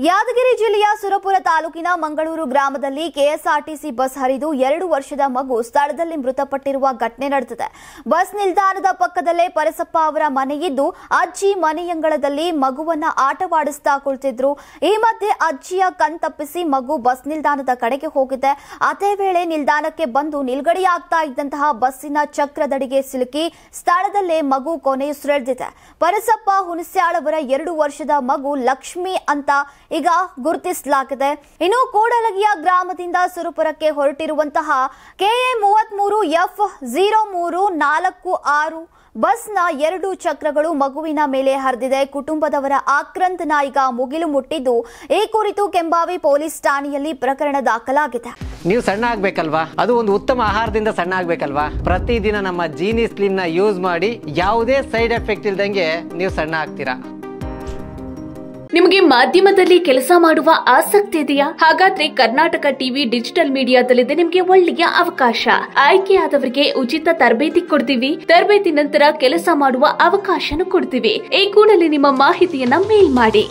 ಯಾದಗಿರಿ ಜಿಲ್ಲೆಯ ಸುರಪುರ ತಾಲೂಕಿನ ಮಂಗಳೂರು ಗ್ರಾಮದಲ್ಲಿ ಕೆಎಸ್ಆರ್ಟಿಸಿ ಬಸ್ ಹರಿದು 2 ವರ್ಷದ ಮಗು ಸ್ಥಳದಲ್ಲಿ ಮೃತಪಟ್ಟಿರುವ ಘಟನೆ ನಡೆದಿದೆ. ಬಸ್ ನಿಲ್ದಾಣದ ಪಕ್ಕದಲ್ಲೇ ಪರಸಪ್ಪ ಅವರ ಮನೆಯಿದ್ದು ಅಜ್ಜಿ ಮನೆಯಂಗಳದಲ್ಲಿ ಮಗುವನ್ನ ಆಟವಾಡಿಸ್ತಾ ಕುಳಿತಿದ್ರು. ಈ ಮಧ್ಯೆ ಅಜ್ಜಿಯ ಕಣ್ತಪ್ಪಿಸಿ ಮಗು ಬಸ್ ನಿಲ್ದಾಣದ ಕಡೆಗೆ ಹೋಗಿದೆ. ಅದೇ ವೇಳೆ ನಿಲ್ದಾಣಕ್ಕೆ ಬಂದು ನಿಲ್ಗಡೆಯಾಗ್ತಾ ಇದ್ದಂತಹ ಬಸ್ಸಿನ ಚಕ್ರದಡಿಗೆ ಸಿಲುಕಿ ಸ್ಥಳದಲ್ಲೇ ಮಗು ಕೊನೆಯುಸಿರೆಳೆದಿದೆ. ಪರಸಪ್ಪ ಹುಣಸ್ಯಾಳ್ ಅವರ 2 ವರ್ಷದ ಮಗು ಲಕ್ಷ್ಮಿ ಅಂತ ಈಗ ಗುರುತಿಸಲಾಗಿದೆ. ಇನ್ನು ಕೂಡಲಗಿಯ ಗ್ರಾಮದಿಂದ ಸುರಪುರಕ್ಕೆ ಹೊರಟಿರುವಂತಹ KA 33F0346 ಬಸ್ನ 2 ಚಕ್ರಗಳು ಮಗುವಿನ ಮೇಲೆ ಹರಿದಿದೆ. ಕುಟುಂಬದವರ ಆಕ್ರಂದನ ಈಗ ಮುಗಿಲು ಮುಟ್ಟಿದ್ದು, ಈ ಕುರಿತು ಕೆಂಬಾವಿ ಪೊಲೀಸ್ ಠಾಣೆಯಲ್ಲಿ ಪ್ರಕರಣ ದಾಖಲಾಗಿದೆ. ನೀವು ಸಣ್ಣ ಆಗ್ಬೇಕಲ್ವಾ? ಅದು ಒಂದು ಉತ್ತಮ ಆಹಾರದಿಂದ ಸಣ್ಣ ಆಗ್ಬೇಕಲ್ವಾ? ಪ್ರತಿದಿನ ನಮ್ಮ ಜೀನಿ ಸ್ಲಿಮ್ ನ ಯೂಸ್ ಮಾಡಿ ಯಾವುದೇ ಸೈಡ್ ಎಫೆಕ್ಟ್ ಇಲ್ದಂಗೆ ನೀವು ಸಣ್ಣ ಆಗ್ತೀರಾ. ನಿಮಗೆ ಮಾಧ್ಯಮದಲ್ಲಿ ಕೆಲಸ ಮಾಡುವ ಆಸಕ್ತಿ ಇದೆಯಾ? ಹಾಗಾದ್ರೆ ಕರ್ನಾಟಕ ಟಿವಿ ಡಿಜಿಟಲ್ ಮೀಡಿಯಾದಲ್ಲಿದೆ ನಿಮಗೆ ಒಳ್ಳೆಯ ಅವಕಾಶ. ಆಯ್ಕೆಯಾದವರಿಗೆ ಉಚಿತ ತರಬೇತಿ ಕೊಡ್ತೀವಿ. ತರಬೇತಿ ನಂತರ ಕೆಲಸ ಮಾಡುವ ಅವಕಾಶನೂ ಕೊಡ್ತೀವಿ. ಈ ಕೂಡಲೇ ನಿಮ್ಮ ಮಾಹಿತಿಯನ್ನ ಮೇಲ್ ಮಾಡಿ.